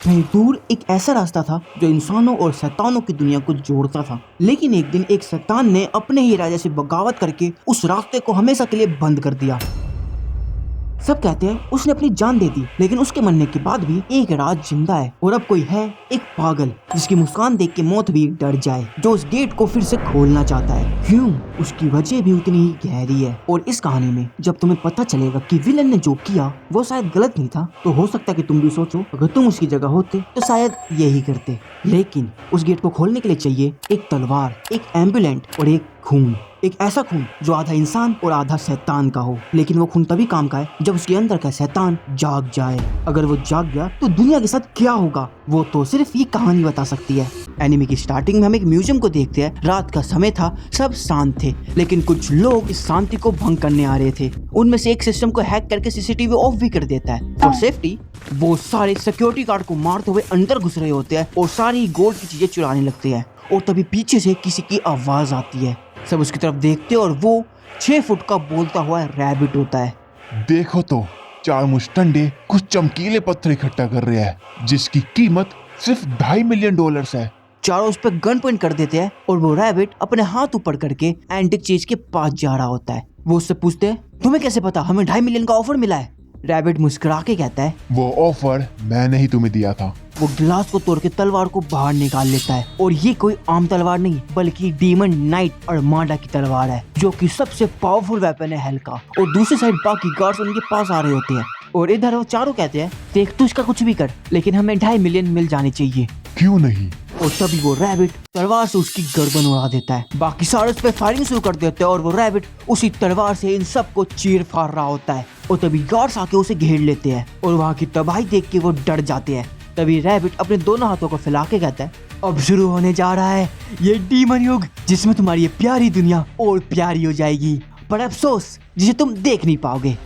कहीं दूर एक ऐसा रास्ता था जो इंसानों और शैतानों की दुनिया को जोड़ता था। लेकिन एक दिन एक शैतान ने अपने ही राजा से बगावत करके उस रास्ते को हमेशा के लिए बंद कर दिया। सब कहते हैं उसने अपनी जान दे दी, लेकिन उसके मरने के बाद भी एक राज जिंदा है और अब कोई है एक पागल जिसकी मुस्कान देख के मौत भी डर जाए, जो उस गेट को फिर से खोलना चाहता है। क्यों? उसकी वजह भी उतनी ही गहरी है। और इस कहानी में जब तुम्हें पता चलेगा कि विलन ने जो किया वो शायद गलत नहीं था, तो हो सकता है कि तुम भी सोचो अगर तुम उसकी जगह होते तो शायद यही करते। लेकिन उस गेट को खोलने के लिए चाहिए एक तलवार, एक एम्बुलेंट और एक खून। एक ऐसा खून जो आधा इंसान और आधा शैतान का हो। लेकिन वो खून तभी काम का है जब उसके अंदर का शैतान जाग जाए। अगर वो जाग गया तो दुनिया के साथ क्या होगा वो तो सिर्फ ये कहानी बता सकती है। एनिमे की स्टार्टिंग में हम एक म्यूजियम को देखते हैं। रात का समय था, सब शांत थे, लेकिन कुछ लोग इस शांति को भंग करने आ रहे थे। उनमें से एक सिस्टम को हैक करके सीसीटीवी ऑफ भी कर देता है फॉर सेफ्टी। वो सारे सिक्योरिटी गार्ड को मारते हुए अंदर घुस रहे होते हैं और सारी गोल्ड की चीजें चुराने लगते हैं। और तभी पीछे से किसी की आवाज आती है। सब उसकी तरफ देखते हैं और वो 6 फुट का बोलता हुआ रैबिट होता है। देखो तो 4 मुस्टंडे कुछ चमकीले पत्थर इकट्ठा कर रहे हैं जिसकी कीमत सिर्फ $2.5 मिलियन है। चारों उस पर गन पॉइंट कर देते हैं और वो रैबिट अपने हाथ ऊपर करके एंटिक चीज के पास जा रहा होता है। वो उससे पूछते हैं तुम्हें कैसे पता हमें $2.5 मिलियन का ऑफर मिला है? रैबिट मुस्कुरा के कहता है वो ऑफर मैंने ही तुम्हें दिया था। वो गिलास को तोड़ के तलवार को बाहर निकाल लेता है और ये कोई आम तलवार नहीं बल्कि डीमन नाइट अर्माडा की तलवार है, जो कि सबसे पावरफुल वेपन है हेल का। और दूसरी साइड बाकी गार्ड्स उनके पास आ रहे होते हैं और इधर वो चारों कहते हैं देख तू इसका कुछ भी कर, लेकिन हमें $2.5 मिलियन मिल जाने चाहिए। क्यों नहीं? और तभी वो रैबिट तलवार से उसकी गर्दन उड़ा देता है। बाकी सारे उस पे फायरिंग शुरू कर देते हैं और वो रैबिट उसी तलवार से इन सबको चीर फाड़ रहा होता है। और तभी गार्ड्स आके उसे घेर लेते हैं और वहाँ की तबाही देख के वो डर जाते हैं। तभी रैबिट अपने दोनों हाथों को फैला के कहता है अब शुरू होने जा रहा है ये डीमन युग जिसमें तुम्हारी ये प्यारी दुनिया और प्यारी हो जाएगी, पर अफसोस जिसे तुम देख नहीं पाओगे।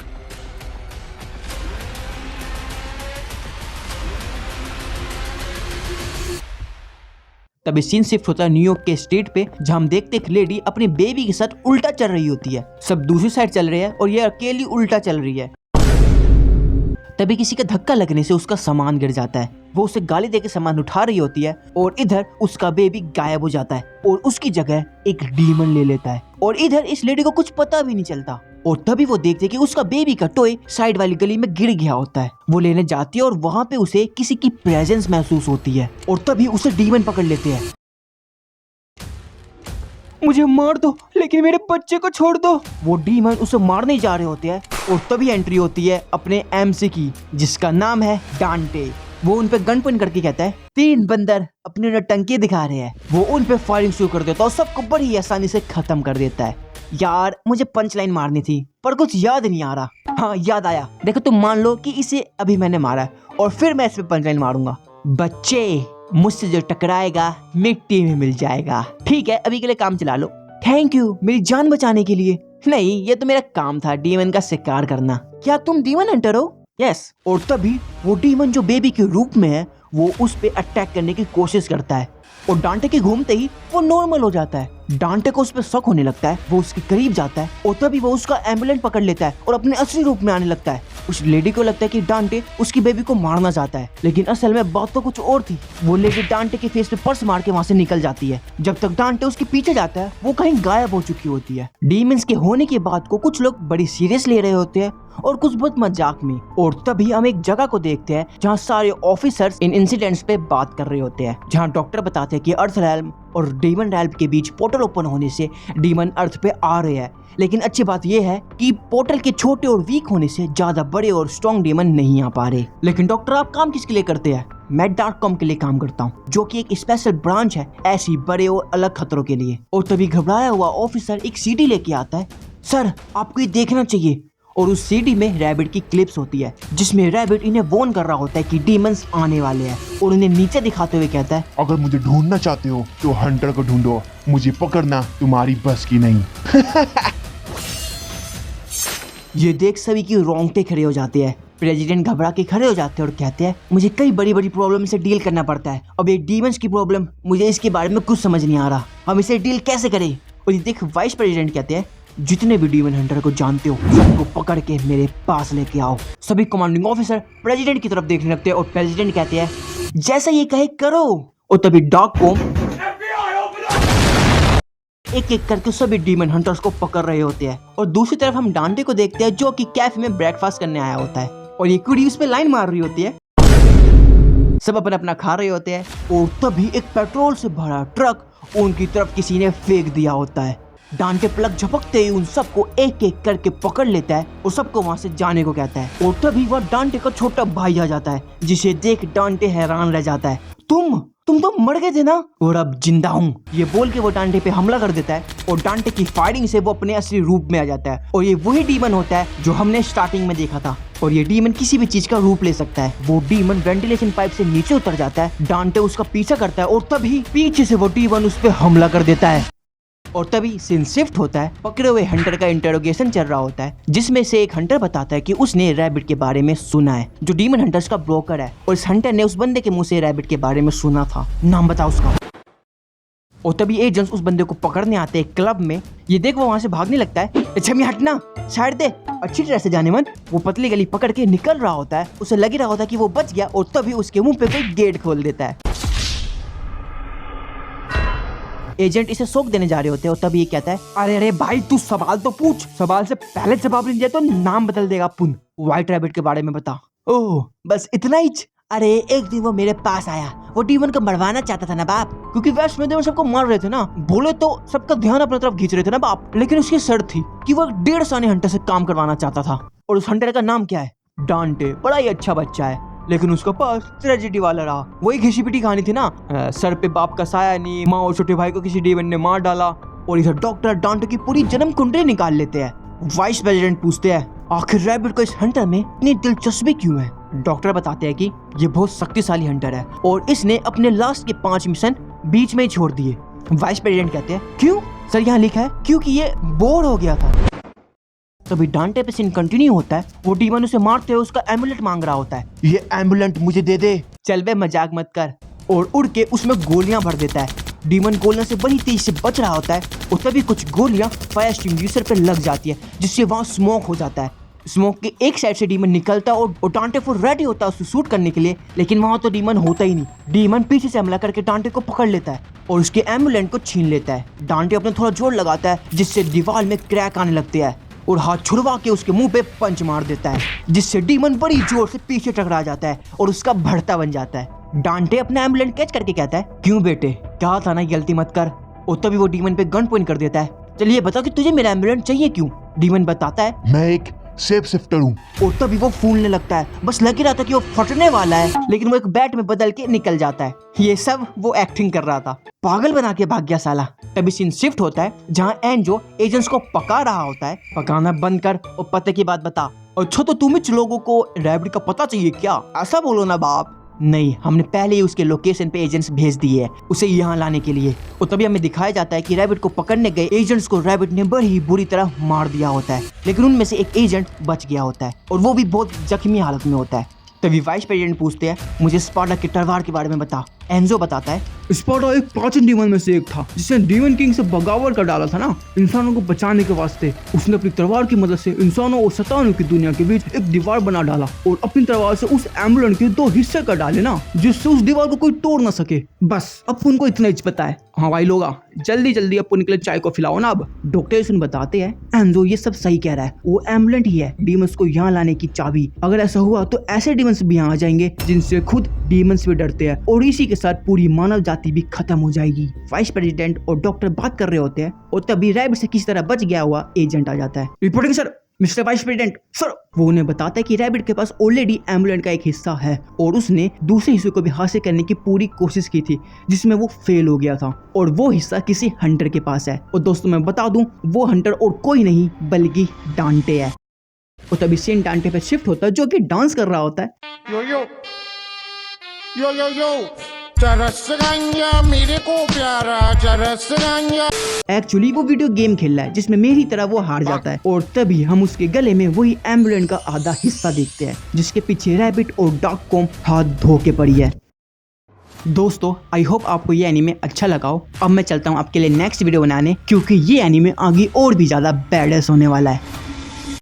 तभी सीन शिफ्ट होता है न्यूयॉर्क के स्ट्रीट पे, जहां हम देखते एक लेडी अपनी बेबी के साथ उल्टा चल रही होती है। सब दूसरी साइड चल रहे हैं और ये अकेली उल्टा चल रही है। तभी किसी का धक्का लगने से उसका सामान गिर जाता है। वो उसे गाली देके सामान उठा रही होती है और इधर उसका बेबी गायब हो जाता है और उसकी जगह एक डीमन ले लेता है। और इधर इस लेडी को कुछ पता भी नहीं चलता। और तभी वो देखते कि उसका बेबी का टॉय साइड वाली गली में गिर गया होता है। वो लेने जाती है और वहाँ पे उसे किसी की प्रेजेंस महसूस होती है और तभी उसे डीमन पकड़ लेते हैं। मुझे मार दो लेकिन मेरे बच्चे को छोड़ दो। वो डीमन उसे मारने जा रहे होते हैं और तभी एंट्री होती है अपने एमसी की, जिसका नाम है डांटे। वो उन पे गन पॉइंट करके कहता है 3 बंदर अपने नौटंकी दिखा रहे हैं। वो उन पे फायरिंग शुरू कर देता है और सबको बड़ी आसानी से खत्म कर देता है। यार मुझे पंच लाइन मारनी थी पर कुछ याद नहीं आ रहा। हाँ याद आया, देखो तुम मान लो कि इसे अभी मैंने मारा है और फिर मैं इस पे पंच लाइन मारूंगा। बच्चे मुझसे जो टकराएगा मिट्टी में मिल जाएगा। ठीक है अभी के लिए काम चला लो। थैंक यू मेरी जान बचाने के लिए। नहीं ये तो मेरा काम था डीमन का शिकार करना। क्या तुम डीमन हंटर हो? यस। और तभी वो डीमन जो बेबी के रूप में है वो उस पे अटैक करने की कोशिश करता है और डांटे के घूमते ही वो नॉर्मल हो जाता है। डांटे को उस पर शक होने लगता है। वो उसके करीब जाता है और तभी वो उसका एम्बुलेंस पकड़ लेता है और अपने असली रूप में आने लगता है। उस लेडी को लगता है कि डांटे उसकी बेबी को मारना चाहता है, लेकिन असल में बात तो कुछ और थी। वो लेडी डांटे के फेस पे पर्स मार के वहाँ से निकल जाती है। जब तक डांटे उसके पीछे जाता है वो कहीं गायब हो चुकी होती है। डीमंस के होने के बाद को कुछ लोग बड़ी सीरियस ले रहे होते हैं और कुछ बहुत मजाक में। और तभी हम एक जगह को देखते हैं जहाँ सारे ऑफिसर्स इन इंसिडेंट्स पे बात कर रहे होते हैं, जहाँ डॉक्टर बताते हैं कि अर्थ रैल्म और डीमन रैल्म के बीच पोर्टल ओपन होने से डीमन अर्थ पे आ रहे हैं। लेकिन अच्छी बात यह है कि पोर्टल के छोटे और वीक होने से ज्यादा बड़े और स्ट्रॉन्ग डीमन नहीं आ पा रहे। लेकिन डॉक्टर आप काम किसके लिए करते हैं? मैं डार्ककॉम के लिए काम करता हूँ, जो कि एक स्पेशल ब्रांच है ऐसी बड़े और अलग खतरों के लिए। और तभी घबराया हुआ ऑफिसर एक सीडी लेके आता है। सर आपको ये देखना चाहिए। और उस सीडी में रैबिट की क्लिप्स होती है जिसमें रैबिट इन्हें वॉर्न कर रहा होता है कि डीमंस आने वाले हैं और उन्हें नीचे दिखाते हुए कहता है अगर मुझे ढूंढना चाहते हो तो हंटर को ढूंढो, मुझे पकड़ना तुम्हारी बस की नहीं। ये देख सभी की रोंगटे खड़े हो जाते हैं। प्रेसिडेंट घबरा के खड़े हो जाते हैं और कहते हैं मुझे कई बड़ी बड़ी प्रॉब्लम से डील करना पड़ता है। अब ये डीमंस की प्रॉब्लम, मुझे इसके बारे में कुछ समझ नहीं आ रहा, हम इसे डील कैसे करें? और ये देख वाइस प्रेसिडेंट कहते हैं जितने भी डीमन हंटर को जानते हो सबको पकड़ के मेरे पास लेके आओ। सभी कमांडिंग ऑफिसर प्रेसिडेंट की तरफ देखने लगते हैं और प्रेसिडेंट कहते हैं जैसा ये कहे करो। और तभी डॉग को एक एक करके सभी डीमन हंटर्स को पकड़ रहे होते हैं। और दूसरी तरफ हम डांटे को देखते हैं जो कि कैफे में ब्रेकफास्ट करने आया होता है और ये कुड़ी उस पे लाइन मार रही होती है। सब अपना अपना खा रहे होते हैं और तभी एक पेट्रोल से भरा ट्रक उनकी तरफ किसी ने फेंक दिया होता है। डांटे पलक झपकते ही उन सबको एक एक करके पकड़ लेता है और सबको वहां से जाने को कहता है। और तभी वह डांटे का छोटा भाई आ जाता है जिसे देख डांटे हैरान रह जाता है। तुम तो मर गए थे ना और अब जिंदा हूँ, ये बोल के वो डांटे पे हमला कर देता है और डांटे की फायरिंग से वो अपने असली रूप में आ जाता है। और ये वही डीमन होता है जो हमने स्टार्टिंग में देखा था। और ये डीमन किसी भी चीज का रूप ले सकता है। वो डीमन वेंटिलेशन पाइप से नीचे उतर जाता है, डांटे उसका पीछा करता है और तभी पीछे से वो डीमन उस पर हमला कर देता है। और तभी सीन शिफ्ट होता है, पकड़े हुए हंटर का इंटरोगेशन चल रहा होता है जिसमें से एक हंटर बताता है कि उसने रैबिट के बारे में सुना है जो डीमन हंटर्स का ब्रोकर है। और इस हंटर ने उस बंदे के मुंह से रैबिट के बारे में सुना था, नाम बता उसका। और तभी एजेंट्स उस बंदे को पकड़ने आते हैं क्लब में। ये देख वो वहां से भागने लगता है। छमी हटना, साइड दे, अच्छी तरह से जाने मन। वो पतली गली पकड़ के निकल रहा होता है, उसे लग रहा होता है कि वो बच गया और तभी उसके मुंह पे कोई गेट खोल देता है। एजेंट इसे शॉक देने जा रहे होते हैं और तभी ये कहता है अरे भाई तू सवाल तो पूछ, सवाल से पहले जवाब नहीं दिया तो नाम बदल देगा पुन। व्हाइट रैबिट के बारे में बता। ओह बस इतना ही? अरे एक दिन वो मेरे पास आया, वो डीमन को मरवाना चाहता था ना बाप, क्योंकि वेस्ट में वो सबको मार रहे थे ना, बोले तो सबका ध्यान अपनी तरफ खींच रहे थे ना बाप। लेकिन उसकी शर्त थी कि वो 1.5 साल हंटर से काम करवाना चाहता था। और उस हंटर का नाम क्या है? डांटे। बड़ा ही अच्छा बच्चा है लेकिन उसका पास ट्रेजेडी वाला रहा। वही घिसी पिटी कहानी थी ना, सर पे बाप का साया नहीं, माँ और छोटे भाई को किसी डीमन ने मार डाला। और इधर डॉक्टर डांटे की पूरी जन्म कुंडली निकाल लेते हैं। वाइस प्रेसिडेंट पूछते हैं आखिर रैबिट को इस हंटर में इतनी दिलचस्पी क्यों है? डॉक्टर बताते हैं कि ये बहुत शक्तिशाली हंटर है और इसने अपने लास्ट के 5 मिशन बीच में ही छोड़ दिए। वाइस प्रेसिडेंट कहते हैं क्यों? सर यहाँ लिखा है क्योंकि ये बोर हो गया था। तभी डांटे पे सीन कंटिन्यू होता है। वो डीमन उसे मारते हुए उसका एम्बुलेंट मांग रहा होता है। ये एम्बुलेंट मुझे दे दे। चल बे मजाक मत कर। और उड़ के उसमें गोलियां भर देता है। डीमन गोलियां से बड़ी तेज से बच रहा होता है और तभी कुछ गोलियां फायर एक्सटिंग्विशर पे लग जाती है जिससे वहां स्मोक हो जाता है। स्मोक के एक साइड से डीमन निकलता है और डांटे फुल रेडी होता है उसको शूट करने के लिए, लेकिन वहां तो डीमन होता ही नहीं। डीमन पीछे से हमला करके डांटे को पकड़ लेता है और उसके एम्बुलेंट को छीन लेता है। डांटे अपने थोड़ा जोर लगाता है जिससे दीवार में क्रैक आने लगते हैं और हाथ छुड़वा के उसके मुंह पे पंच मार देता है जिससे डीमन बड़ी जोर से पीछे टकरा जाता है और उसका भड़ता बन जाता है। डांटे अपना एम्बुलेंस कैच करके कहता है क्यों बेटे, कहा था ना गलती मत कर। और तभी वो डीमन पे गन पॉइंट कर देता है। चलिए बता कि तुझे मेरा एम्बुलेंस चाहिए क्यों? डीमन बताता है मैं एक शेप शिफ्टर हूँ। और तभी वो फूलने लगता है। बस लग ही रहा था कि वो फटने वाला है लेकिन वो एक बैट में बदल के निकल जाता है। ये सब वो एक्टिंग कर रहा था, पागल बना के भाग गया साला। तभी सीन शिफ्ट होता है जहाँ एंजो एजेंट्स को पका रहा होता है। पकाना बंद कर और पते की बात बता। अच्छा तो तुम्हें लोगों को रैबिट का पता चाहिए क्या? ऐसा बोलो ना बाप। नहीं, हमने पहले ही उसके लोकेशन पे एजेंट्स भेज दिए हैं उसे यहाँ लाने के लिए। और तभी हमें दिखाया जाता है कि रैबिट को पकड़ने गए एजेंट्स को रैबिट ने बड़ी ही बुरी तरह मार दिया होता है, लेकिन उनमें से एक एजेंट बच गया होता है और वो भी बहुत जख्मी हालत में होता है। तभी वाइस प्रेसिडेंट पूछते हैं मुझे स्पार्टा की तलवार के बारे में बता। एंजो बताता है स्पार्टा एक प्राचीन डीमन में से एक था जिसने डीमन किंग से बगावत कर डाला था ना इंसानों को बचाने के वास्ते। उसने अपनी तलवार की मदद से इंसानों और शैतानों की दुनिया के बीच एक दीवार बना डाला और अपनी तलवार से उस एम्बुलेंस के 2 हिस्से कर डाले ना जिससे उस दीवार को कोई तोड़ ना सके। बस अब उनको इतना ही पता है। हाँ भाई लोगा, जल्दी जल्दी अपन निकले चाय को खिलाओ ना अब। डॉक्टर सुन बताते हैं एंजो ये सब सही कह रहा है, वो एम्बुलेंट ही है डीमंस को यहाँ लाने की चाबी। अगर ऐसा हुआ तो ऐसे डीमंस भी यहाँ आ जाएंगे जिनसे खुद डीमंस भी डरते हैं और इसी के साथ पूरी मानव जाति भी खत्म हो जाएगी। वाइस प्रेसिडेंट और डॉक्टर बात कर रहे होते हैं और तभी रैबिट से किसी तरह बच गया हुआ एजेंट आ जाता है। Reporting sir. Mister vice president sir. वो उन्हें बताता है कि रैबिट के पास ऑलरेडी एम्बुलेंस का एक हिस्सा है और उसने दूसरे हिस्से को भी हासिल करने की पूरी कोशिश की थी जिसमें वो फेल हो गया था और वो हिस्सा किसी हंटर के पास है। और दोस्तों मैं बता दूं वो हंटर और कोई नहीं बल्कि डांटे है। और तभी सीन डांटे पे शिफ्ट होता है जो कि डांस कर रहा होता है। यो यो यो यो यो चरसगंजा मेरे को प्यारा चरसगंजा। एक्चुअली वो वीडियो गेम खेल रहा है जिसमें मेरी तरह वो हार जाता है और तभी हम उसके गले में वही एम्बुलेंस का आधा हिस्सा देखते हैं जिसके पीछे रैबिट और डॉग कॉम हाथ धो के पड़ी है। दोस्तों आई होप आपको ये एनीमे अच्छा लगा हो। अब मैं चलता हूँ आपके लिए नेक्स्ट वीडियो बनाने, क्योंकि ये एनीमे आगे और भी ज्यादा बैडस होने वाला है।